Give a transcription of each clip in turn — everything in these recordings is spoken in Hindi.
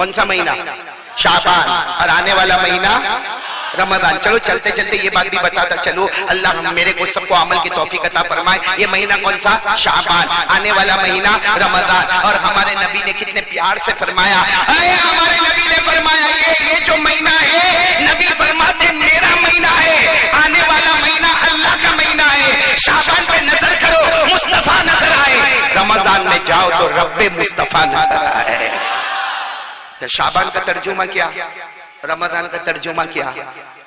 कौन सा महीना? शाबान। और आने वाला महीना रमजान। चलो चलते चलते ये बात भी बताता चलो, अल्लाह हम मेरे को सबको अमल की तौफीक अता फरमाए। ये महीना कौन सा? शाबान। आने वाला महीना रमजान। और हमारे नबी ने कितने प्यार से फरमाया, हमारे नबी ने फरमाया ये जो महीना है, नबी फरमाते मेरा महीना है, आने वाला महीना अल्लाह का महीना है। शाबान पे नजर करो, मुस्तफा नजर आए। रमजान में जाओ तो रब्बे मुस्तफा नजर आए। तो शाबान का तर्जुमा क्या, रमजान का तर्जुमा क्या?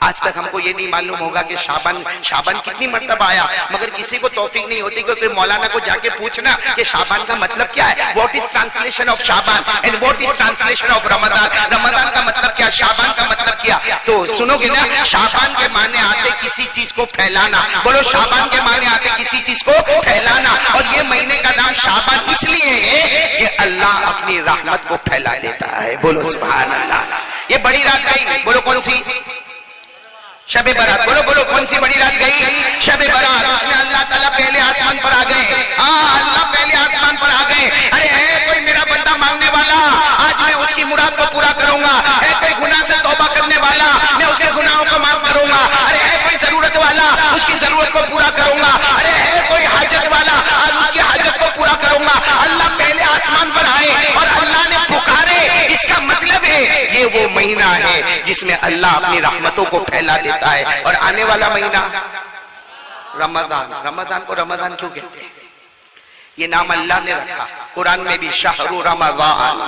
आज तक हमको ये नहीं मालूम होगा कि शाबान कितनी मर्तबा आया, मगर किसी को तौफीक नहीं होती क्योंकि मौलाना को जाके पूछना कि शाबान का मतलब क्या है, what is translation of Shaban and what is translation of Ramzan, Ramzan का मतलब क्या, शाबान का मतलब क्या। तो सुनोगे ना, शाबान के माने आते किसी चीज को फैलाना। बोलो, शाबान के माने आते किसी चीज को फैलाना। और ये महीने का नाम शाबान इसलिए है कि अल्लाह अपनी रहमत को फैला देता है। बोलो सुभान अल्लाह। ये बड़ी रात गई, बोलो कौन सी? शबे बारात। बोलो बोलो कौन सी बड़ी रात गई? शबे बारात। उसमें अल्लाह ताला पहले आसमान पर आ गए। हाँ, अल्लाह पहले आसमान पर आ गए। अरे है कोई मेरा बंदा मांगने वाला, आज मैं उसकी मुराद को पूरा करूंगा। है कोई गुनाह से तौबा करने वाला, मैं उसके गुनाहों को माफ करूंगा। अरे है कोई जरूरत वाला, उसकी जरूरत को पूरा करूंगा। अरे है कोई हाजत वाला, आज उसकी हाजत को पूरा करूंगा। अल्लाह पहले आसमान पर आए और अल्लाह ने पुकारे। इसका मतलब है ये वो महीना है जिसमें अल्लाह अपनी रहमतों को फैला देता है। और आने वाला महीना रमजान। रमजान को रमजान क्यों कहते हैं? ये नाम अल्लाह ने रखा, कुरान में भी शहरु रमजान।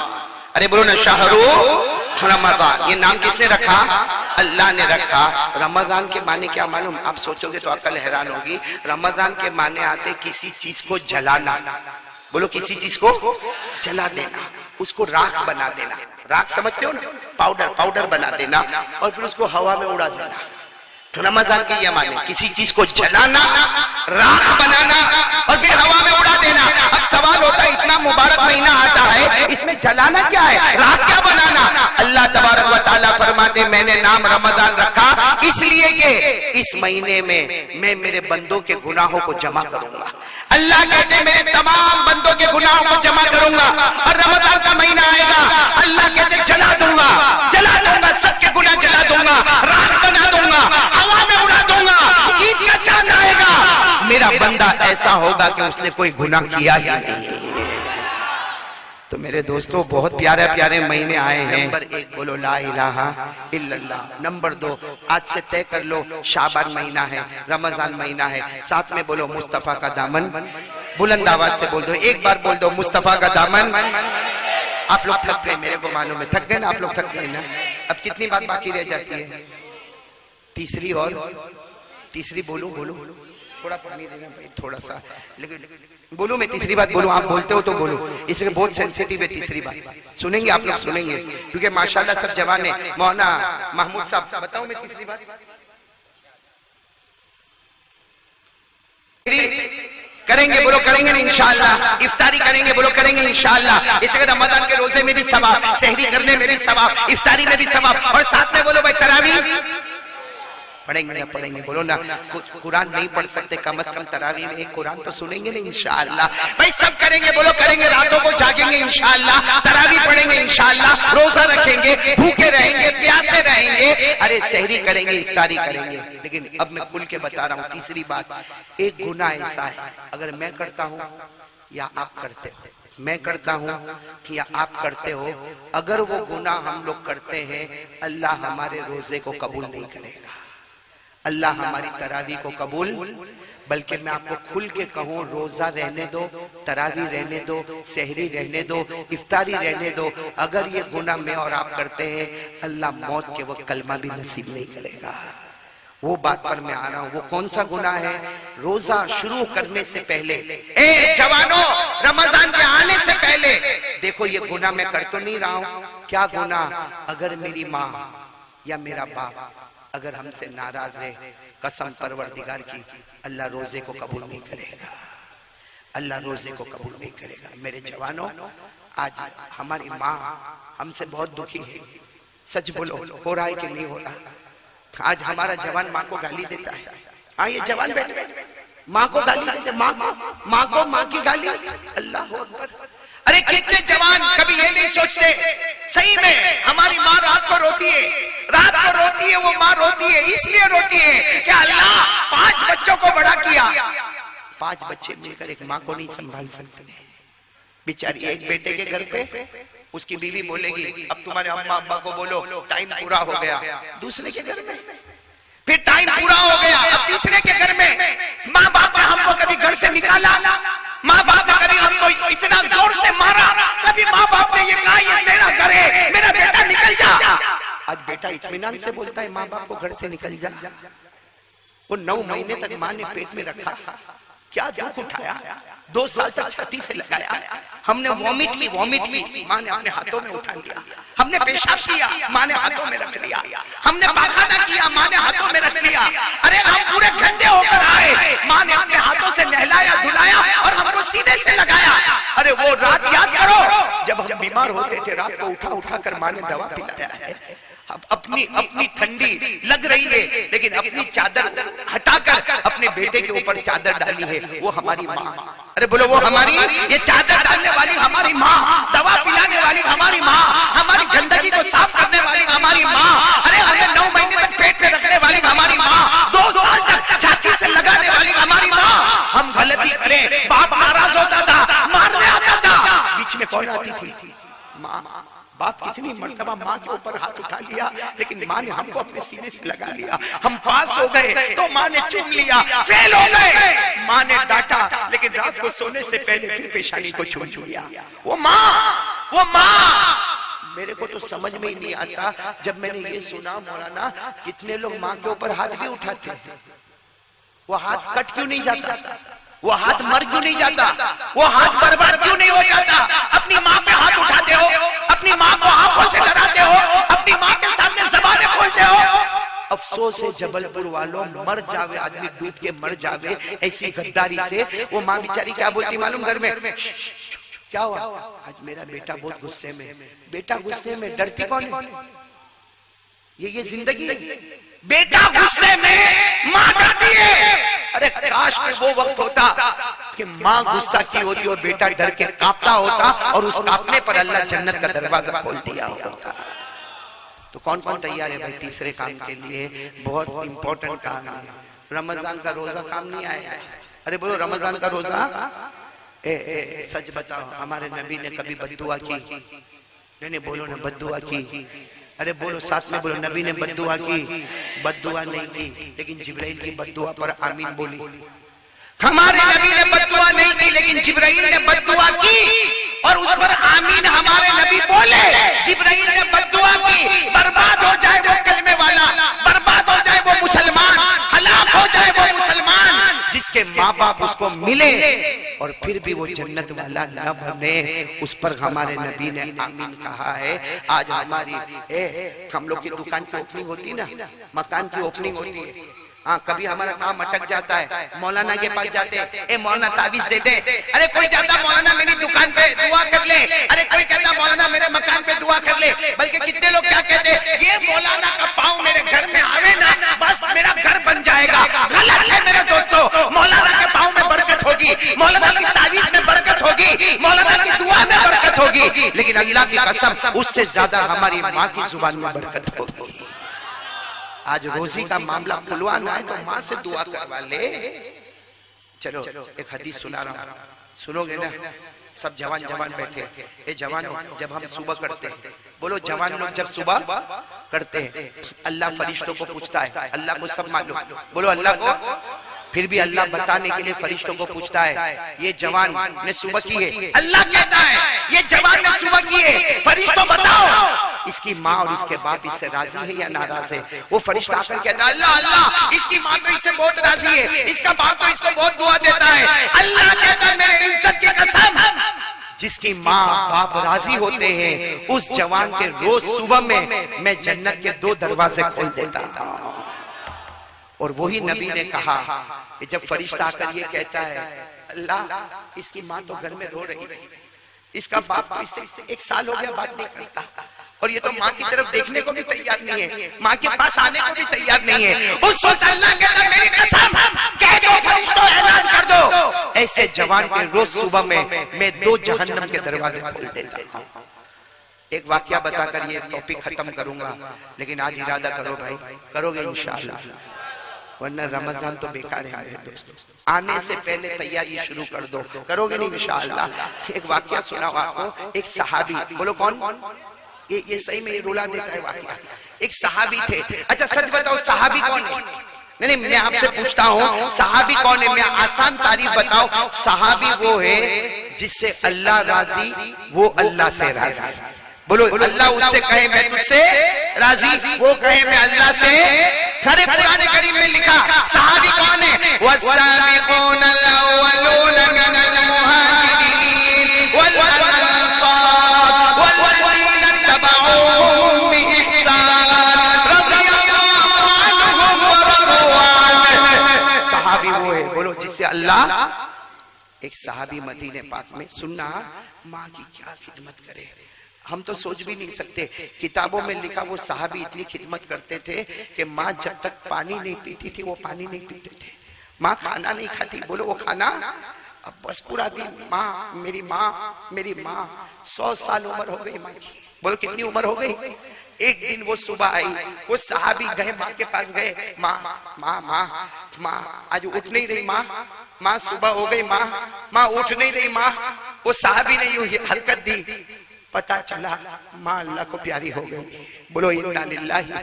अरे बोलो ना, शहरु रमजान। ये नाम किसने रखा? अल्लाह ने रखा। रमजान के माने क्या मालूम? आप सोचोगे तो अकल हैरान होगी। रमजान के माने आते किसी चीज को जलाना। बोलो, किसी चीज को जला देना, उसको राख बना देना। राख समझते हो ना, पाउडर बना देना और फिर उसको हवा में उड़ा देना। तो रमजान के ये माने किसी चीज को जलाना, राख बनाना और फिर हवा में उड़ा देना। अब सवाल होता है, इतना मुबारक महीना आता है, इसमें जलाना क्या है, राख क्या बनाना? अल्लाह तबारक व तआला फरमाते मैंने नाम रमजान रखा इसलिए कि इस महीने में मैं मेरे बंदों के गुनाहों को जमा करूंगा। अल्लाह कहते मेरे तमाम बंदों के गुनाहों को जमा करूंगा। और रमजान का महीना आएगा, अल्लाह कहते जला दूंगा, सबके गुनाह जला दूंगा, राख बना दूंगा, हवा में उड़ा दूंगा। ईद का चांद आएगा, मेरा बंदा ऐसा होगा कि उसने कोई गुनाह किया ही नहीं। तो मेरे दोस्तों, बहुत प्यारे प्यारे महीने आए हैं। नंबर 1 बोलो ला इलाहा इल्लल्लाह। नंबर 2 आज से तय कर लो, शाबान महीना है, रमजान महीना है। साथ में बोलो मुस्तफा का दामन। बुलंद आवाज से बोल दो, एक बार बोल दो मुस्तफा का दामन। आप लोग थक गए, मेरे को मालूम है, थक गए ना आप लोग, थक गए ना। अब कितनी बात बाकी रह जाती है? तीसरी। और तीसरी बोलूं? थोड़ा पानी देना भाई, थोड़ा सा। लेकिन बोलूं मैं तीसरी बात? बोलूं? आप बोलते हो तो बोलो, इसलिए बहुत सेंसिटिव है तीसरी बात। सुनेंगे आप लोग, सुनेंगे, क्योंकि माशाल्लाह सब जवान है। मौलाना महमूद साहब बताओ मैं तीसरी बात करेंगे? बोलो करेंगे ना इंशाअल्लाह। इफ्तारी करेंगे? बोलो करेंगे इंशाअल्लाह। इसलिए रमजान के रोजे में भी सवाब, सहरी करने में भी सवाब, इफ्तारी में भी सवाब। और साथ में बोलो भाई तरावी पढ़ेंगे ना? पढ़ेंगे। बोलो ना, कुरान नहीं पढ़ सकते, कम से कम तरावी में एक कुरान तो सुनेंगे ना इंशाअल्लाह। भाई सब करेंगे, बोलो करेंगे। रातों को जागेंगे इंशाअल्लाह, तरावी पढ़ेंगे इंशाअल्लाह, रोजा रखेंगे, भूखे रहेंगे, प्यासे रहेंगे, अरे सहरी करेंगे, इफ्तारी करेंगे। लेकिन अब मैं खुल के बता रहा हूँ तीसरी बात, एक गुनाह ऐसा है अगर मैं करता हूँ या आप करते हो, मैं करता हूँ कि या आप करते हो, अगर वो गुनाह हम लोग करते हैं, अल्लाह हमारे रोजे को कबूल नहीं करेगा, अल्लाह हमारी तरावी को कबूल। बल्कि मैं आपको खुल के कहूँ, रोजा रहने दो, तरावी रहने दो, सहरी रहने दो, इफ्तारी रहने दो, अगर ये गुनाह मैं और आप करते हैं, अल्लाह मौत के वक्त कलमा भी नसीब नहीं करेगा। वो बात पर मैं आ रहा हूँ। वो कौन सा गुनाह है? रोजा शुरू करने से पहले, ए जवानों, रमजान के आने से पहले देखो ये गुनाह मैं कर तो नहीं रहा हूँ। क्या गुनाह? अगर मेरी माँ या मेरा बाप अगर हमसे नाराज है, कसम परवरदिगार की, अल्लाह रोजे को कबूल नहीं करेगा, अल्लाह रोजे को कबूल नहीं करेगा। मेरे जवानों, आज हमारी माँ हमसे बहुत दुखी है। सच बोलो, हो रहा है कि नहीं हो रहा? आज हमारा जवान माँ को गाली देता है। हाँ, ये जवान बैठे माँ को गाली देते, माँ की गाली। अल्लाह अकबर। अरे कितने जवान कभी ये नहीं सोचते, सही में हमारी माँ रात को रोती है, रात को रोती है, वो माँ रोती है इसलिए रोती है कि अल्लाह 5 बच्चों को बड़ा किया, 5 बच्चे मिलकर एक माँ को नहीं संभाल सकते। बेचारी एक बेटे के घर पे उसकी बीवी बोलेगी अब तुम्हारे अम्मा अब्बा को बोलो टाइम पूरा हो गया, दूसरे के घर में फिर टाइम पूरा हो गया, अब तीसरे के घर में माँ बाप ने हमको कभी घर से निकाला, माँ बाप ने कभी हमको इतना जोर से मारा, कभी माँ बाप ने ये कहा ये मेरा घर है, मेरा बेटा निकल जा। आज बेटा इत्मीनान से बोलता है माँ बाप को घर से निकल जा। वो 9 महीने तक माँ ने पेट में रखा, क्या दुख उठाया, 2 साल तक छाती से लगाया, हमने वॉमिट की माँ ने अपने हाथों में उठा लिया, हमने पेशाब किया माँ ने हाथों में रख लिया, हमने पाखाना किया माँ ने हाथों में रख लिया, अरे हम पूरे गंदे होकर आए, माँ ने अपने हाथों से नहलाया धुलाया और हमको सीने से लगाया। अरे वो रात याद करो जब हम बीमार होते थे, रात को उठा उठा कर माँ ने दवा पिलाया है। अब अपनी ठंडी लग रही है लेकिन अपनी चादर हटाकर अपने बेटे के ऊपर चादर डाली है, वो हमारी माँ। अरे बोलो वो हमारी, ये चादर डालने वाली हमारी माँ, दवा पिलाने वाली हमारी माँ, हमारी गंदगी को साफ करने वाली हमारी माँ, अरे हमें 9 महीने तक पेट में रखने वाली हमारी माँ, 2 साल तक छाती से लगाने वाली हमारी माँ। हम गलती करें बाप नाराज होता था, मारने आता था, बीच में कौन आती थी? माँ। बाप कितनी मर्तबा माँ के ऊपर हाथ उठा लिया लेकिन माँ ने हमको अपने सीने से लगा लिया। हम पास हो गए तो माँ ने चूम लिया, फेल हो गए माँ ने डांटा, लेकिन रात को सोने से पहले फिर पेशानी को चूम लिया। वो माँ मेरे को तो समझ में ही नहीं आता जब मैंने ये सुना मौलाना कितने लोग माँ के ऊपर हाथ भी उठाते हैं, वो हाथ कट क्यों नहीं जाता, वो हाथ मर क्यों नहीं जाता, वो हाथ बर्बाद क्यों नहीं हो जाता? अपनी माँ पे हाथ उठाते हो, अपनी माँ को आंखों से डराते हो, अपनी माँ के सामने ज़बानें खोलते हो। अफसोस है जबलपुर वालों, मर जावे आदमी, डूब के मर जावे ऐसी गद्दारी से। वो माँ बेचारी क्या बोलती मालूम घर में, क्या हुआ आज मेरा बेटा बहुत गुस्से में, बेटा गुस्से में डरती कौन है? ये जिंदगी, बेटा गुस्से में माँ डरती है। अरे काश में वो वक्त होता कि माँ गुस्सा की होती और बेटा डर के कांपता होता और उस कांपने पर अल्लाह जन्नत का दरवाजा खोल दिया होता। तो कौन कौन तैयार है भाई तीसरे काम के लिए? बहुत इंपॉर्टेंट काम है, रमजान का रोजा काम नहीं आया है। अरे बोलो रमजान का रोजा, सच बताओ हमारे नबी ने कभी बद्दुआ की? नहीं बोलो ना बद्दुआ की, अरे बोलो साथ में बोलो, नबी ने बद्दुआ की? बद्दुआ नहीं की, लेकिन जिब्राइल की बद्दुआ पर आमीन बोली। हमारे नबी ने बद्दुआ नहीं की लेकिन जिब्राइल ने बद्दुआ की और उस पर आमीन हमारे नबी बोले। जिब्राइल ने बद्दुआ की, बर्बाद हो जाए वो कलमे वाला, बर्बाद हो जाए वो मुसलमान, हलाक हो जाए वो मुसलमान जिसके माँ बाप उसको मिले और फिर भी वो जन्नत वाला न बने, उस पर हमारे नबी ने आमीन कहा है। आज हमारी हम लोग की दुकान की ओपनिंग होती है ना, मकान की ओपनिंग होती है, हाँ कभी हमारा काम अटक जाता है, मौलाना के पास जाते हैं, मौलाना ताबीज दे दे। अरे कोई जाता मौलाना मेरी दुकान पे दुआ कर ले, अरे कोई कहता मौलाना मेरे मकान पे दुआ कर ले। बल्कि कितने लोग क्या कहते हैं, ये मौलाना का पाँव मेरे घर में आवे ना बस मेरा घर बन जाएगा। गलत है मेरे दोस्तों, मौलाना के पाँव में बरकत होगी, मौलाना की ताबीज में बरकत होगी, मौलाना की दुआ में बरकत होगी, लेकिन अल्लाह की कसम उससे ज्यादा हमारी माँ की जुबान में बरकत होगी। आज रोजी का मामला खुलवाना है तो माँ से दुआ करवा ले। चलो एक हदीस सुना रहा हूँ, सुनोगे ना? सब जवान बैठे, ये जवान जब हम सुबह करते हैं, बोलो जवान लोग जब सुबह करते हैं अल्लाह फरिश्तों को पूछता है, अल्लाह को सब मालूम, बोलो अल्लाह को, फिर भी अल्लाह बताने के लिए फरिश्तों को पूछता है ये जवान ने सुबह की है। अल्लाह कहता है ये जवान ने सुबह की है, फरिश्तों बताओ इसकी माँ और इसके बाप इससे राजी है या नाराज है? वो फरिश्ता आकर कहता है अल्लाह अल्लाह इसकी माँ तो इससे बहुत राजी है, इसका बाप तो इसको बहुत दुआ देता है। अल्लाह कहता है मेरे इज्जत की कसम, जिसकी माँ बाप राजी होते हैं उस जवान के रोज सुबह में मैं जन्नत के 2 दरवाजे खोल देता हूँ। और वही नबी ने कहा कि जब फरिश्ता आकर ये कहता है अल्लाह इसकी माँ तो घर में रो रही है, इसका बाप तो इससे 1 साल हो गया बात नहीं करता, और ये तो माँ की तरफ देखने को भी तैयार नहीं है, माँ के पास आने को भी तैयार नहीं है। उस वक्त अल्लाह कहता मेरी कसम कह दो फरिश्तों ऐलान कर दो, ऐसे जवान के रोज सुबह में मैं 2 जहन्नम के दरवाजे खोल देता हूँ। एक वाकया बताकर ये टॉपिक खत्म करूंगा, लेकिन आज इरादा करो भाई, करोगे इंशाअल्लाह, वरना रमजान तो बेकार है मेरे दोस्तों। आने से पहले तैयारी शुरू कर दो, करोगे नहीं इंशाअल्लाह। एक वाकया सुनाओ आपको, एक सहाबी, बोलो कौन? ये सही में ये रुला देता है वाकया। एक सहाबी थे। अच्छा सच बताओ सहाबी कौन है? नहीं मैं आपसे पूछता हूँ सहाबी कौन है? मैं आसान तारीफ बताओ, सहाबी वो है जिससे अल्लाह राजी, वो अल्लाह से राजी। बोलो अल्लाह उससे कहे मैं तुझसे राजी, वो कहे मैं अल्लाह से। खरे पुराने करीम में लिखा सहाबी कौन है? वस्साबिकून अल-अव्वलून मिनल मुहाजिरीन वल अंसार वल्लज़ीना तबऊहुम बिइहसान रज़ियल्लाहु अन्हुम व रज़ू अन्हु। सहाबी वो है, बोलो जिससे अल्लाह। एक सहाबी मदीने पाक में, सुनना माँ की क्या खिदमत करे, हम तो सोच भी नहीं सकते। किताबों में लिखा वो सहाबी इतनी खिदमत करते थे कि माँ जब तक पानी नहीं पीती थी वो पानी नहीं पीते थे। माँ खाना नहीं खाती, बोलो वो खाना, अब बस पूरा दिन माँ मेरी माँ मेरी माँ। 100 साल उम्र हो गई माँ की, बोलो कितनी उम्र हो गई। एक दिन वो सुबह आई, वो सहाबी गए माँ के पास गए, माँ माँ माँ माँ आज उठ नहीं रही माँ, माँ सुबह हो गई माँ, माँ उठ नहीं रही माँ। वो सहाबी ने यूं हरकत दी, पता चला माँ अल्लाह को प्यारी हो गई। बोलो इन्ना लिल्लाहि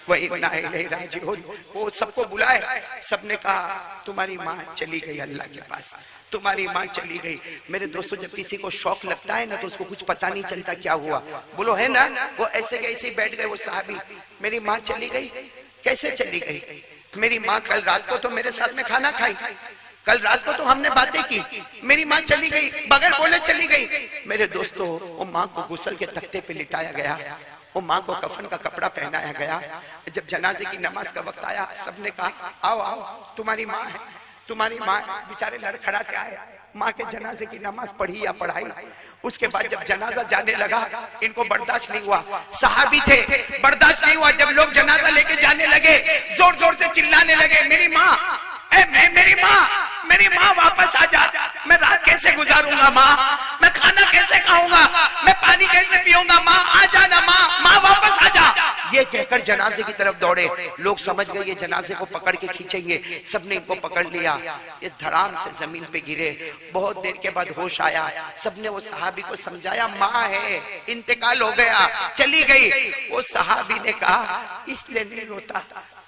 व इन्ना इलैहि राजिऊन। वो सबको बुलाए, सबने कहा तुम्हारी माँ चली गई अल्लाह के पास, तुम्हारी माँ चली गई। मेरे दोस्तों जब किसी को शौक लगता है ना तो उसको कुछ पता नहीं चलता क्या हुआ, बोलो है ना। वो ऐसे कैसे बैठ गए वो सहाबी, मेरी माँ चली गई। कैसे चली गई? मेरी माँ कल रात को तो मेरे साथ में खाना खाई, कल रात को तो हमने बातें की, मेरी माँ चली गई, बगैर बोले चली गई। मेरे दोस्तों वो माँ को गुस्ल के तख्ते पे लिटाया गया, वो माँ को कफन का कपड़ा पहनाया गया। जब जनाजे की नमाज का वक्त आया सबने कहा आओ आओ तुम्हारी माँ है, तुम्हारी माँ। बेचारे लड़खड़ाते आए, माँ के जनाजे की नमाज पढ़ी या पढ़ाई। उसके बाद जब जनाजा जाने लगा इनको बर्दाश्त नहीं हुआ, सहाबी थे, बर्दाश्त नहीं हुआ। जब लोग जनाजा लेके जाने लगे जोर जोर से चिल्लाने लगे मेरी माँ, मेरी माँ वापस आ जा, मैं रात कैसे गुजारूंगा माँ, मैं खाना कैसे खाऊंगा, मैं पानी कैसे पीऊंगा माँ, आ जाना माँ, माँ वापस आ जा। ये कहकर जनाजे की तरफ दौड़े। लोग समझ गए ये जनाजे को पकड़ के खींचेंगे, सबने इनको पकड़ लिया। ये धड़ाम से जमीन पे गिरे। बहुत देर के बाद होश आया, सबने वो सहाबी को समझाया माँ है, इंतकाल हो गया, चली गई। वो सहाबी ने कहा इसलिए नहीं रोता,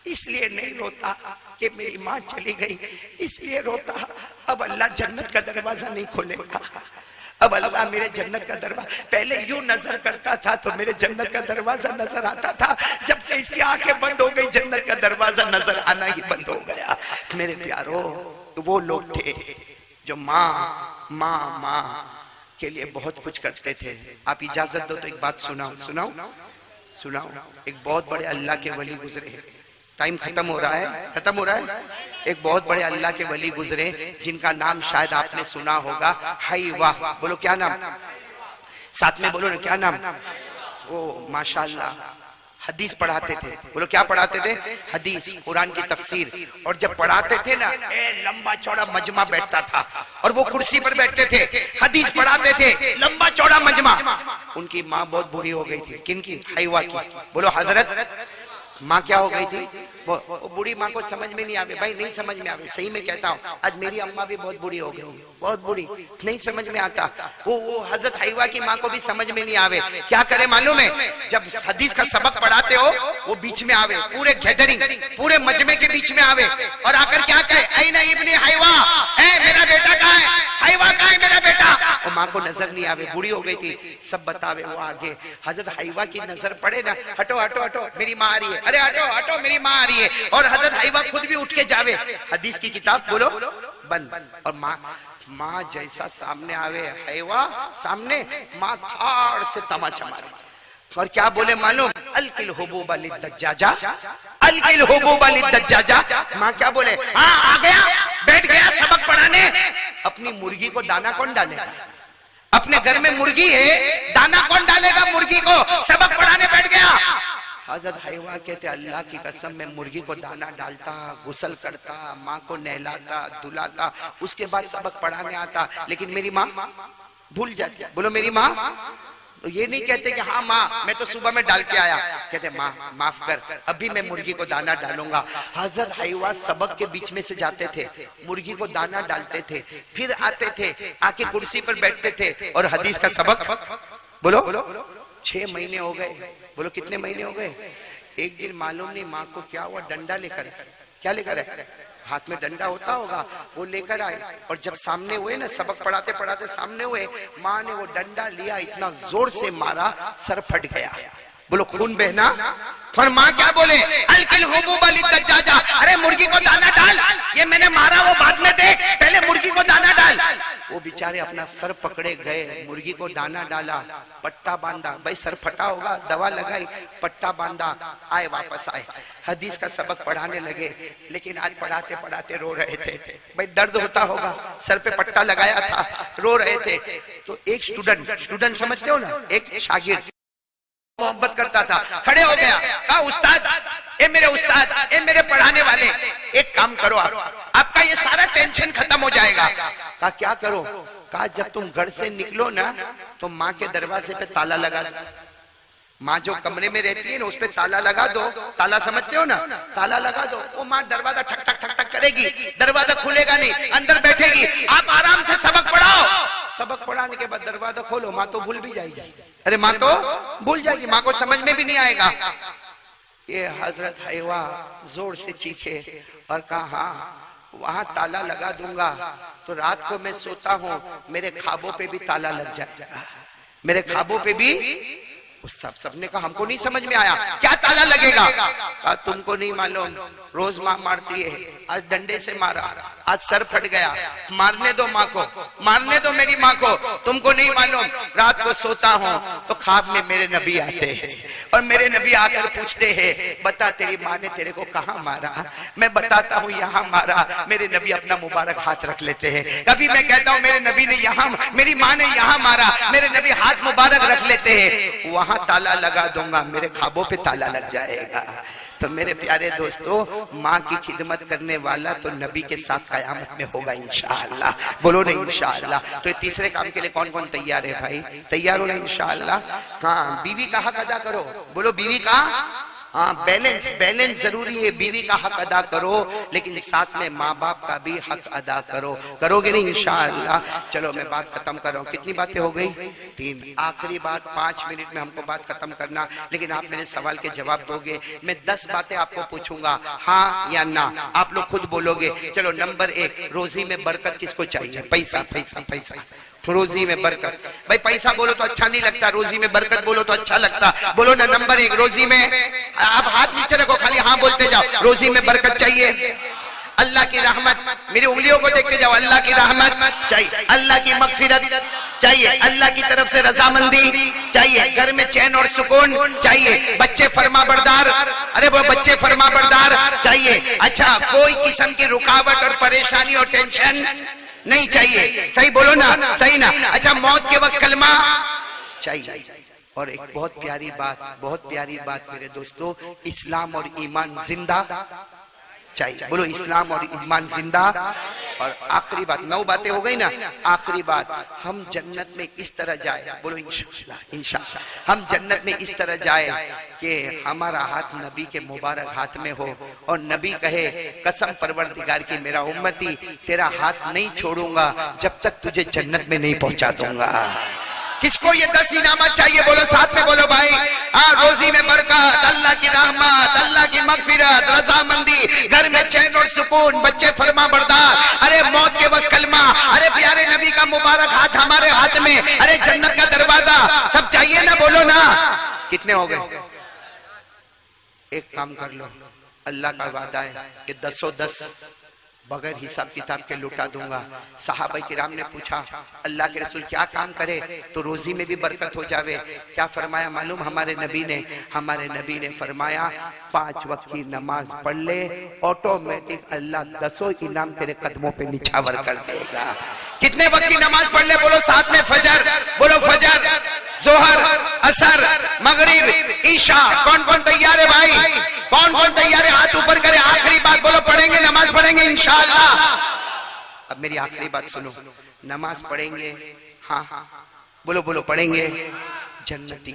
इसलिए नहीं रोता कि मेरी माँ चली गई, इसलिए रोता अब अल्लाह जन्नत का दरवाजा नहीं खोलेगा, अब अल्लाह मेरे जन्नत का दरवाजा। पहले यूं नजर करता था तो मेरे जन्नत का दरवाजा नजर आता था, जब से इसकी आंखें बंद हो गई जन्नत का दरवाजा नजर आना ही बंद हो गया। मेरे प्यारो वो लोग थे जो माँ माँ माँ के लिए बहुत कुछ करते थे। आप इजाजत दो तो एक बात सुनाओ सुनाओ सुनाओ। एक बहुत बड़े अल्लाह के वली गुजरे हैं, टाइम खत्म हो रहा है, खत्म हो रहा है। एक बहुत बड़े अल्लाह के वली गुजरे जिनका नाम शायद आपने सुना होगा, हाइवा। बोलो क्या नाम, साथ में बोलो ना क्या नाम। ओ माशाल्लाह हदीस पढ़ाते थे। बोलो क्या पढ़ाते थे? हदीस, कुरान की तफसीर। और जब पढ़ाते थे ना लंबा चौड़ा मजमा बैठता था और वो कुर्सी पर बैठते थे, हदीस पढ़ाते थे, लंबा चौड़ा मजमा। उनकी माँ बहुत बुरी हो गई थी, किनकी? हाइवा की। बोलो हजरत माँ क्या हो गई थी? वो बूढ़ी माँ को समझ में नहीं आवे, भाई नहीं समझ में आवे, सही में कहता हूँ। आज मेरी अम्मा भी बहुत बुरी हो गई, बहुत बुरी, नहीं समझ में आता। वो हजरत हाइवा की माँ को भी समझ में नहीं आवे। क्या करे मालूम है? जब हदीस का सबक पढ़ाते हो वो बीच में आवे, पूरे गैदरिंग पूरे मजमे के बीच में आवे और आकर क्या कहे, ऐ ना इब्ने हाइवा, मेरा बेटा कहाँ है, हाइवा कहाँ है मेरा बेटा। वो माँ को नजर नहीं आवे, बूढ़ी हो गई थी, सब बतावे। वो आगे हजरत हाइवा की नजर पड़े ना, हटो हटो हटो मेरी माँ आ रही है, अरे हटो हटो मेरी माँ आ रही है। और हजरत हाइवा खुद भी उठ के जावे, हदीस की किताब बोलो बंद। और माँ जैसा सामने आवे हाइवा सामने, माँ थाड़ से तमाचा मारे और क्या बोले मालूम, अलकिल हुबूबा लिद्दज्जाजा, अलकिल हुबूबा लिद्दज्जाजा। माँ क्या बोले, हाँ आ गया, बैठ गया सबक पढ़ाने। अपनी मुर्गी को दाना कौन डालेगा? अपने घर में मुर्गी है, दाना कौन डालेगा मुर्गी को? सबक पढ़ाने हजरत हवा कहते अल्लाह की कसम मैं मुर्गी को दाना डालता, गुसल करता, माँ को नहलाता धुलाता, उसके बाद सबक पढ़ाने आता, लेकिन मेरी माँ भूल जाती। बोलो मेरी माँ। तो ये नहीं कहते कि हाँ माँ मैं तो सुबह में डाल के आया, कहते माँ माफ कर अभी मैं मुर्गी को दाना डालूंगा। हजरत हवा सबक के बीच में से जाते थे, मुर्गी को दाना डालते थे, फिर आते थे, आके कुर्सी पर बैठते थे और हदीस का सबक। बोलो 6 महीने हो गए। बोलो कितने महीने हो गए? एक दिन मालूम नहीं माँ को क्या हुआ, डंडा लेकर, क्या लेकर है, हाथ में डंडा होता होगा, वो लेकर आए और जब सामने हुए ना, सबक पढ़ाते पढ़ाते सामने हुए, माँ ने वो डंडा लिया, इतना जोर से मारा, सर फट गया। बोलो खून बहना। और माँ क्या बोले, अलकिल हुबूब अली दज्जाजा, अरे मुर्गी को दाना डाल, ये मैंने मारा वो बाद में देख, पहले मुर्गी को दाना डाल। वो बेचारे अपना सर पकड़े गए, मुर्गी को दाना डाला, पट्टा बांधा, भाई सर फटा होगा, दवा लगाई, पट्टा बांधा, आए वापस आए, हदीस का सबक पढ़ाने लगे। लेकिन आज पढ़ाते पढ़ाते रो रहे थे, भाई दर्द होता होगा, सर पे पट्टा लगाया था, रो रहे थे। तो एक स्टूडेंट समझते हो ना, एक शागिर्द मोहब्बत करता था, खड़े हो गया, कहा उस्ताद, ए मेरे उस्ताद, ए मेरे पढ़ाने वाले, एक काम करो आपका ये सारा टेंशन खत्म हो जाएगा। कहा क्या करो? कहा जब तुम घर से निकलो ना तो माँ के दरवाजे पे ताला लगा दो, माँ जो कमरे में रहती है ना उस पे ताला लगा दो, ताला समझते हो ना, ताला लगा दो, वो माँ दरवाजा ठक ठक ठक ठक करेगी, दरवाजा खुलेगा नहीं, अंदर बैठेगी, आप आराम से सबक पढ़ाओ। सबक पढ़ाने के बाद दरवाजा खोलो, माँ तो भूल भी जाएगी, अरे माँ तो भूल जाएगी, माँ को समझ में भी नहीं आएगा। ये हजरत हवा जोर से चीखे और कहा हाँ वहां ताला लगा दूंगा तो रात को मैं सोता हूँ मेरे ख्वाबों पे भी ताला लग जाएगा, मेरे ख्वाबों पे भी। उस सबने कहा हमको नहीं समझ में आया, क्या ताला लगेगा? कहा तुमको नहीं मालूम, रोज माँ मारती है, आज डंडे से मारा, आज सर फट गया, मारने दो माँ को, मारने दो मेरी माँ को, तुमको नहीं मालूम, रात को सोता हूँ तो ख्वाब में मेरे नबी आते हैं और मेरे नबी आकर पूछते हैं बता तेरी माँ ने तेरे को कहाँ मारा? मैं बताता हूँ यहाँ मारा, मेरे नबी अपना मुबारक हाथ रख लेते हैं। कभी मैं कहता हूँ मेरे नबी ने यहाँ, मेरी माँ ने यहाँ मारा, मेरे नबी हाथ मुबारक रख लेते हैं, वहां ताला लगा दूंगा, मेरे ख्वाबों पे ताला लग जाएगा। तो मेरे प्यारे दोस्तों, माँ की खिदमत करने वाला तो नबी के साथ कयामत में होगा इंशाअल्लाह। बोलो ना इंशाअल्लाह। तो तीसरे काम के लिए कौन कौन तैयार है भाई? तैयार हो ना इंशाअल्लाह? हाँ, बीवी का हक अदा करो। बोलो बीवी का, हाँ बैलेंस जरूरी है, बीवी का हक अदा करो लेकिन साथ में माँ बाप का भी हक अदा करो। करोगे नहीं इंशाअल्लाह? चलो मैं बात खत्म कर रहा हूँ। कितनी बातें हो गई? 3। आखिरी बात, 5 मिनट में हमको बात खत्म करना, लेकिन आप मेरे सवाल के जवाब दोगे। मैं 10 बातें आपको पूछूंगा, हाँ या ना, आप लोग खुद बोलोगे। चलो नंबर 1, रोजी में बरकत किसको चाहिए? पैसा पैसा पैसा, रोजी में बरकत। भाई पैसा बोलो तो अच्छा नहीं लगता, रोजी में बरकत बोलो तो अच्छा लगता। बोलो ना नंबर 1 रोजी में, आप हाथ नीचे रखो, खाली हाँ बोलते जाओ, रोजी में बरकत चाहिए, अल्लाह की रहमत, मेरी उंगलियों को देखते जाओ, अल्लाह की रहमत चाहिए, अल्लाह की मगफिरत चाहिए, अल्लाह की तरफ से रजामंदी चाहिए, घर में चैन और सुकून चाहिए, बच्चे फरमाबरदार, अरे वो बच्चे फरमाबरदार चाहिए। अच्छा, कोई किस्म की रुकावट और परेशानी और टेंशन नहीं चाहिए। सही बोलो ना, सही ना? अच्छा, मौत के वक्त कलमा चाहिए। और एक बहुत प्यारी बात मेरे दोस्तों, इस्लाम और ईमान जिंदा चाहिए। बोलो इस्लाम और ईमान जिंदा। और आखिरी बात, 9 बातें हो गई ना, आखिरी बात, हम जन्नत में इस तरह जाए, बोलो इंशाअल्लाह, इंशाअल्लाह हम जन्नत में इस तरह जाए कि हमारा हाथ नबी के मुबारक हाथ में हो और नबी कहे कसम परवरदिगार की मेरा उम्मती तेरा हाथ नहीं छोड़ूंगा जब तक तुझे जन्नत में नहीं पहुंचा दूंगा। किसको ये 10 इनामत चाहिए? बोलो साथ में बोलो भाई। हाँ, रोजी में बरकत, अल्लाह की रहमत, अल्लाह की मगफिरत, रजामंदी, घर में चैन और सुकून, बच्चे फरमा बरदार, अरे मौत के वक्त कलमा, अरे प्यारे नबी का मुबारक हाथ हमारे हाथ में, अरे जन्नत का दरवाजा, सब चाहिए ना? बोलो ना। कितने हो गए? एक काम कर लो, अल्लाह का वादा है कि 10 बगैर हिसाब किताब के लुटा दूंगा। सहाबा किराम ने पूछा अल्लाह के रसूल क्या काम करे तो रोजी में भी बरकत हो जावे? क्या फरमाया मालूम हमारे नबी ने फरमाया 5 वक्त की नमाज पढ़ ले, ऑटोमेटिक अल्लाह 10 इनाम तेरे कदमों पे निछावर कर देगा। कितने वक्त की नमाज पढ़ ले? बोलो साथ में फजर, बोलो फजर, जोहर, असर, मगरिब, ईशा। कौन कौन तैयार है भाई? कौन कौन तैयार है? हाथ ऊपर करे। आखिरी बात बोलो, पढ़ेंगे नमाज पढ़ेंगे इंशाअल्लाह। अब मेरी आखिरी बात सुनो, नमाज पढ़ेंगे, हाँ बोलो बोलो, पढ़ेंगे जन्नती।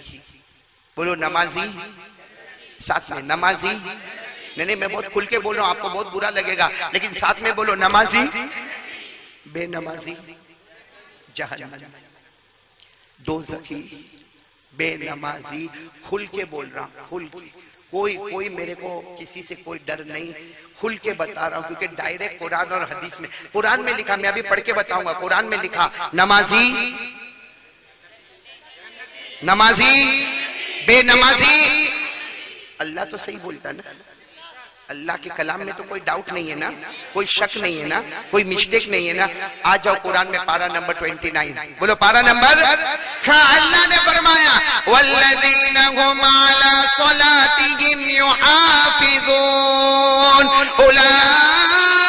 बोलो नमाजी, साथ में नमाजी। नहीं मैं बहुत खुल के बोल रहा हूं, आपको बहुत बुरा लगेगा, लेकिन साथ में बोलो नमाजी, बेनमाजी जहन्नम, दोज़खी, बेनमाजी। खुल के बोल रहा हूं, खुल के। कोई मेरे को किसी से कोई डर नहीं, खुल के बता रहा हूं, क्योंकि डायरेक्ट कुरान और हदीस में, कुरान में लिखा, मैं अभी पढ़ के बताऊंगा, कुरान में लिखा नमाजी, नमाजी, बेनमाजी। अल्लाह तो सही बोलता है ना, अल्लाह के कलाम में तो कोई डाउट नहीं है ना, कोई शक नहीं है ना, कोई मिस्टेक नहीं है ना। आ जाओ कुरान में पारा नंबर 29, बोलो पारा नंबर। अल्लाह ने फरमाया वल्लज़ीना हुम अला सलातिहिम युहाफिज़ून उलाइक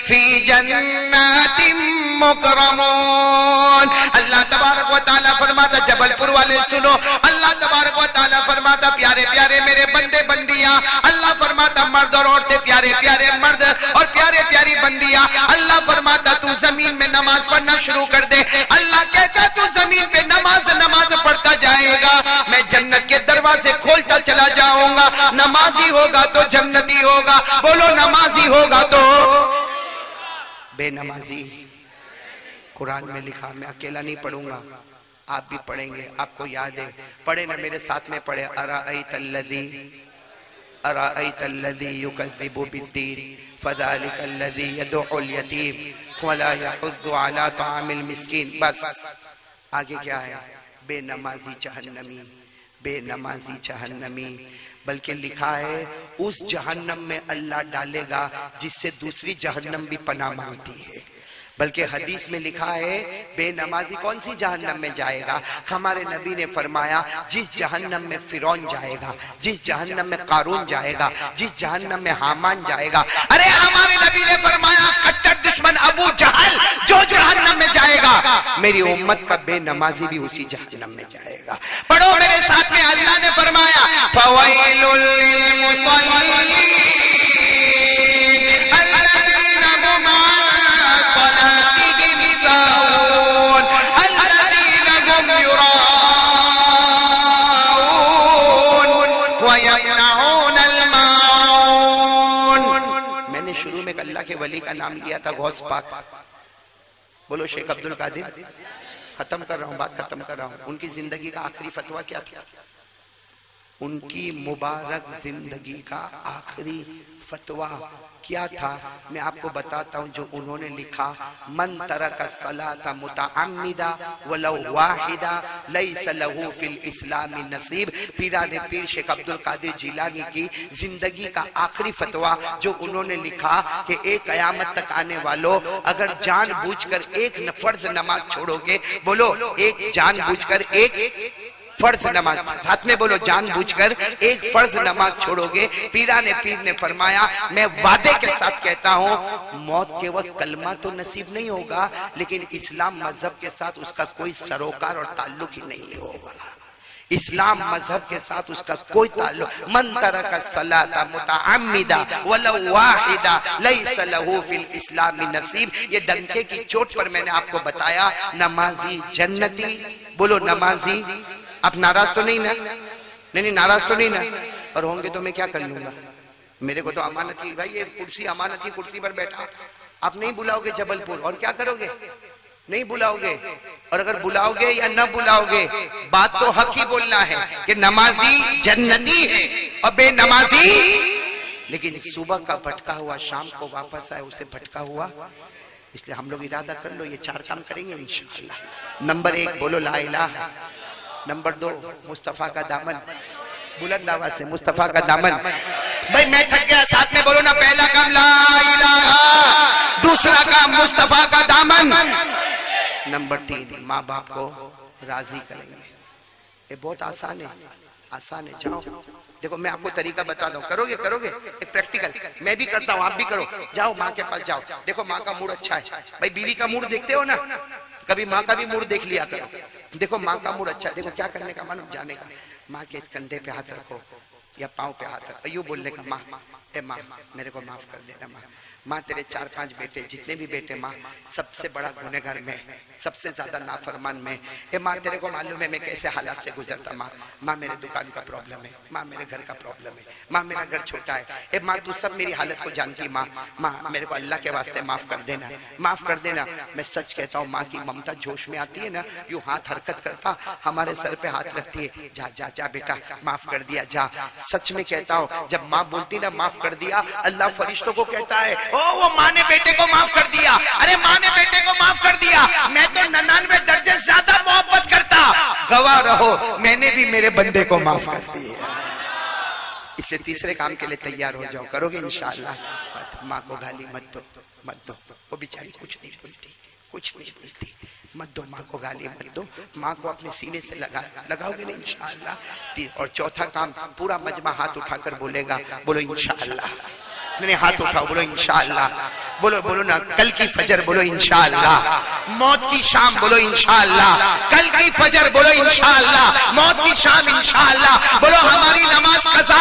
फी जन्नातिम मुकरमून। अल्लाह तबारक व तआला फरमाता, जबलपुर वाले सुनो, अल्लाह तबारक व तआला फरमाता, प्यारे प्यारे मेरे बंदे बंदियां, अल्लाह फरमाता मर्द और औरतें, प्यारे प्यारे मर्द और प्यारे प्यारी बंदियां, अल्लाह फरमाता तू जमीन में नमाज पढ़ना शुरू कर दे। अल्लाह कहता तू जमीन पे नमाज पढ़ता जाएगा, मैं जन्नत के दरवाजे खोलता चला जाऊंगा। नमाजी होगा तो जन्नती होगा, बोलो नमाजी होगा तो बेनमाजी। कुरान में लिखा, मैं अकेला नहीं पढ़ूंगा, आप भी पढ़ेंगे, आपको याद है, पढ़े ना मेरे साथ में पढ़े। अराअयतल्लज़ी युकज़्ज़िबु बिद्दीन फ़ज़ालिकल्लज़ी यदउल यतीम वला यहुद्दु अला तआमिल मिस्कीन। बस आगे क्या है? बेनमाजी जहन्नमी, बेनमाजी जहन्नमी। बल्कि लिखा है उस जहन्नम में अल्लाह डालेगा जिससे दूसरी जहन्नम भी पनाह मांगती है। बल्कि हदीस में लिखा है बेनमाजी कौन सी जहन्नम में जाएगा? हमारे नबी ने फरमाया जिस जहन्नम में फिरौन जाएगा, जिस जहन्नम में कारून जाएगा, जिस जहन्नम में हामान जाएगा। अरे हमारे नबी ने फरमाया कट्टर दुश्मन अबू जहल जो जहन्नम में जाएगा, मेरी उम्मत का बेनमाजी भी उसी जहन्नम में जाएगा। पढ़ो मेरे साथ में, अल्लाह ने फरमाया फवैलुल लिल मुसल्लीन अल्लज़ीना हुम सलातिहिम साहून अल्लज़ीना हुम युराऊन व यमनऊनल माऊन। मैंने शुरू में अल्लाह के वली का नाम लिया था गौस पाक, बोलो शेख अब्दुल कादिर। खत्म कर रहा हूं, बात खत्म कर रहा हूं। उनकी जिंदगी का आखिरी फतवा क्या था? उनकी मुबारक जिंदगी का आखिरी फतवा क्या था? मैं आपको बताता हूं जो उन्होंने लिखा, मन तरका सलाता मुतअम्मिदा वलौ वाहिदा लैसा लहू फिल इस्लामी नसीब। पीराने पीर शेख अब्दुल कादिर जिलानी की जिंदगी का आखिरी फतवा जो उन्होंने लिखा कि एक कयामत तक आने वालों, अगर जानबूझकर एक फर्ज नमाज छोड़ोगे, बोलो एक जानबूझकर एक फर्ज नमाज, हाथ में बोलो जानबूझकर एक फर्ज नमाज छोड़ोगे, पीराने पीर ने फरमाया मैं वादे के साथ कहता हूं मौत के वक्त कलमा तो नसीब नहीं होगा, लेकिन इस्लाम मजहब के साथ उसका कोई सरोकार और ताल्लुक ही नहीं होगा। इस्लाम मजहब के साथ उसका कोई ताल्लुक। मन तरका सलाता मुतअम्मिदा वलौ वाहिदा लैसा लहू फिल इस्लामी नसीब। ये डंके की चोट पर मैंने आपको बताया नमाजी जन्नती, बोलो नमाजी। आप नाराज तो नहीं ना? नहीं नाराज तो नहीं ना? और होंगे तो मैं क्या कर लूंगा, मेरे को तो अमानत ही भाई, ये कुर्सी अमानत ही, कुर्सी पर बैठा। आप नहीं बुलाओगे जबलपुर और क्या करोगे? नहीं बुलाओगे। और अगर बुलाओगे या न बुलाओगे, बात तो हक ही बोलना है कि नमाजी जन्नती है और बेनमाजी, लेकिन सुबह का भटका हुआ शाम को वापस आए उसे भटका हुआ। इसलिए हम लोग इरादा कर लो, ये 4 काम करेंगे इंशाअल्लाह। नंबर 1 बोलो ला इलाहा। नंबर 2 मुस्तफा का दामन, बुलंद आवाज से मुस्तफा का दामन। भाई मैं थक गया, साथ में बोलो ना, पहला काम ला इलाहा, दूसरा काम मुस्तफा का दामन। नंबर 3 माँ बाप को राजी करेंगे। ये बहुत आसान है, आसान है, जाओ। देखो मैं आपको तरीका बताता हूँ, करोगे करोगे, एक प्रैक्टिकल मैं भी करता हूँ, आप भी करो। जाओ माँ के पास जाओ, देखो माँ का मूड अच्छा है। भाई बीवी का मूड देखते हो ना, कभी माँ का भी मूड देख लिया करो। देखो माँ का मूड अच्छा है, देखो क्या करने का मालूम, जाने का, माँ के कंधे पे हाथ रखो या पाँव पे हाथ रखो, यूँ बोलने का, माँ ए माँ मेरे को माफ कर देना, माँ माँ तेरे 4-5 बेटे, जितने भी बेटे माँ, सबसे बड़ा गुनहगार मैं, सबसे ज्यादा नाफरमान मैं। ए माँ तेरे को मालूम है मैं कैसे हालात से गुजरता, माँ माँ मेरे दुकान का प्रॉब्लम है, माँ मेरे घर का प्रॉब्लम है, माँ मेरा घर छोटा है। ए माँ तू सब मेरी हालत को जानती, माँ माँ मेरे को अल्लाह के वास्ते माफ कर देना, माफ कर देना। मैं सच कहता हूँ, माँ की ममता जोश में आती है ना, यूँ हाथ हरकत करता, हमारे सर पे हाथ रखती है, जा जा जा बेटा माफ कर दिया जा। सच में कहता हूँ, जब माँ बोलती ना माफ कर दिया, अल्लाह फरिश्तों को कहता है ओ वो माँ ने बेटे को माफ कर दिया, अरे माँ ने बेटे को माफ कर दिया, मैं तो 99 दर्जे ज्यादा मोहब्बत करता। गवाह रहो, मैंने भी मेरे बंदे को माफ कर दिया। इसलिए तीसरे काम के लिए तैयार हो जाओ, करोगे इंशाअल्लाह। माँ को गाली मत दो, मत दो, वो बेचारी कुछ नहीं बोलती, कुछ नहीं बोलती, मत दो माँ को गाली, मत दो। माँ को अपने सीने से लगाओगे ना इंशाअल्लाह। और चौथा काम, पूरा मजमा हाथ उठाकर बोलेगा, बोलो इंशाअल्लाह। मैंने हाथ उठाओ, बोलो इंशाअल्लाह। बोलो बोलो ना, कल की फजर बोलो इंशाअल्लाह, मौत की शाम बोलो इंशाअल्लाह, कल की फजर बोलो इंशाअल्लाह, मौत की शाम इंशाअल्लाह। बोलो हमारी नमाज कज़ा,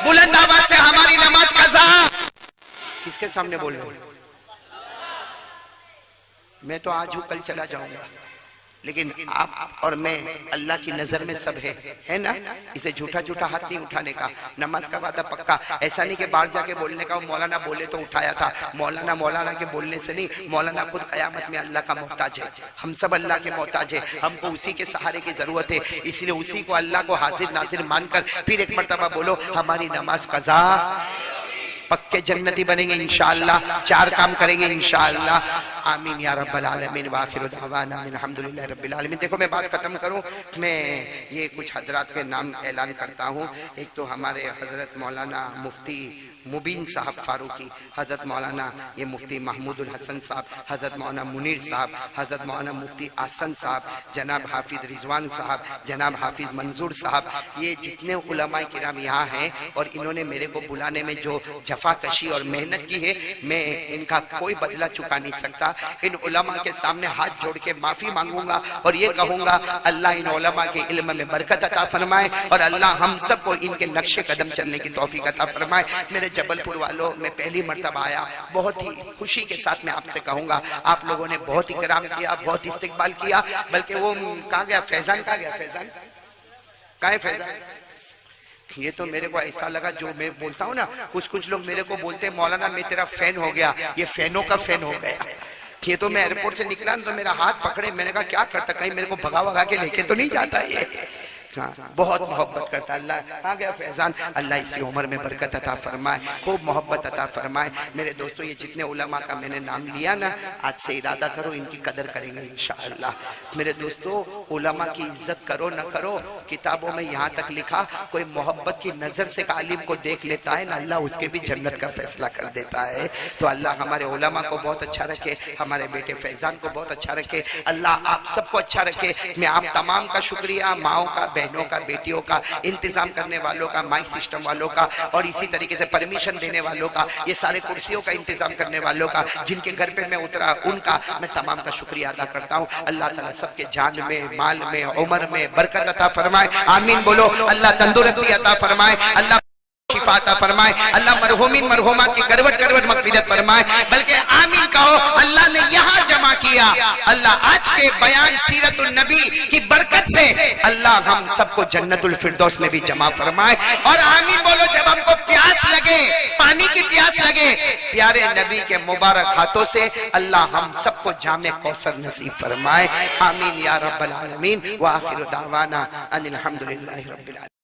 बुलंद आवाज से हमारी नमाज कज़ा। किसके सामने बोल रहे हो? मैं तो आज हूं, कल चला जाऊंगा, लेकिन आप और मैं अल्लाह की नजर में सब है ना। इसे झूठा झूठा हाथ नहीं उठाने का, नमाज का वादा पक्का। ऐसा नहीं कि बाहर जाके बोलने का, मौलाना बोले तो उठाया था। मौलाना के बोलने से नहीं, मौलाना खुद कयामत में अल्लाह का मोहताज है। हम सब अल्लाह के मोहताज है, हमको उसी के सहारे की जरूरत है। इसलिए उसी को अल्लाह को हाजिर नाजिर मानकर फिर एक मर्तबा बोलो हमारी नमाज कज़ा, पक्के जन्नती बनेंगे इंशाअल्लाह। 4 काम करेंगे इंशाअल्लाह। आमीन या रब्बल आलमीन। व आखिरु दावाना अल्हम्दुलिल्लाहि रब्बिल आलमीन। देखो मैं बात खत्म करूं, मैं ये कुछ हजरात के नाम ऐलान करता हूं। एक तो हमारे हजरत मौलाना मुफ्ती मुबीन साहब फारूकी, हजरत मौलाना ये मुफ्ती महमूदुल हसन साहब, हजरत मौलाना मुनीर साहब, हजरत मौलाना मुफ्ती आसन साहब, जनाब हाफिज रिजवान साहब, जनाब हाफिज मंजूर साहब, ये जितने उलमाए किराम यहाँ हैं और इन्होंने मेरे को बुलाने में जो जफाकशी और मेहनत की है, मैं इनका कोई बदला चुका नहीं सकता। इन उलमा के सामने हाथ जोड़ के माफी मांगूंगा और ये कहूंगा अल्लाह इन उलमा के इल्म में बरकत अता फरमाए और अल्लाह हम सबको इनके नक्शे कदम चलने की तौफीक अता फरमाए। मेरे जबलपुर वालों, मैं पहली मर्तबा आया, बहुत ही खुशी के साथ मैं आपसे कहूंगा, आप लोगों ने बहुत इकराम किया, बहुत इस्तकबाल किया। बल्कि वो कहाँ गया फैजान, कहाँ गया फैजान, कहाँ है फैजान? ये तो मेरे को ऐसा लगा, जो मैं बोलता हूँ ना, कुछ लोग मेरे को बोलते हैं मौलाना मैं तेरा फैन हो गया, ये फैनों का फैन हो गया। ये तो मैं एयरपोर्ट से निकला तो मेरा हाथ पकड़े, मैंने कहा क्या करता, कहीं मेरे को भगा के लेके तो नहीं जाता ये। हाँ, बहुत मोहब्बत करता। अल्लाह आ गया फैजान, अल्लाह इसकी उम्र में बरकत अता फरमाए, खूब मोहब्बत अता फरमाए। मेरे दोस्तों, ये जितने उलमा का मैंने नाम लिया ना, आज से इरादा करो इनकी कदर करेंगे इंशाअल्लाह। मेरे दोस्तों, उलमा की इज्जत करो न करो, किताबों में यहाँ तक लिखा, कोई मोहब्बत की नजर से आलिम को देख लेता है ना, अल्लाह उसके भी जन्नत का फैसला कर देता है। तो अल्लाह हमारे उलमा को बहुत अच्छा रखे, हमारे बेटे फैजान को बहुत अच्छा रखे, अल्लाह आप सबको अच्छा रखे। मैं आप तमाम का शुक्रिया, माओ का, बहनों का, बेटियों का, इंतजाम करने वालों का, माइक सिस्टम वालों का और इसी तरीके से परमिशन देने वालों का, ये सारे कुर्सियों का इंतजाम करने वालों का, जिनके घर पे मैं उतरा उनका मैं तमाम का शुक्रिया अदा करता हूँ। अल्लाह ताला सबके जान में, माल में, उम्र में बरकत अता फरमाए। आमीन बोलो। अल्लाह तंदुरुस्ती अता फरमाए, अल्लाह शिफा अता फरमाए, अल्लाह मरहुमीन मरहुमा की करवट मगफिरत फरमाए। बल्कि आमीन कहो, अल्लाह ने यहाँ जमा किया, अल्लाह आज के बयान सीरतुल नबी की बरकत से अल्लाह हम सबको जन्नतुल फिरदौस में भी जमा फरमाए। और आमीन बोलो। जब हमको प्यास लगे, पानी की प्यास लगे, प्यारे नबी के मुबारक हाथों से अल्लाह हम सबको जामे कौसर नसीब फरमाए। आमीन या रब्बल आलमीन। व आखिरु दावाना अनिल हम्दुलिल्लाहि रब्बिल आलमीन।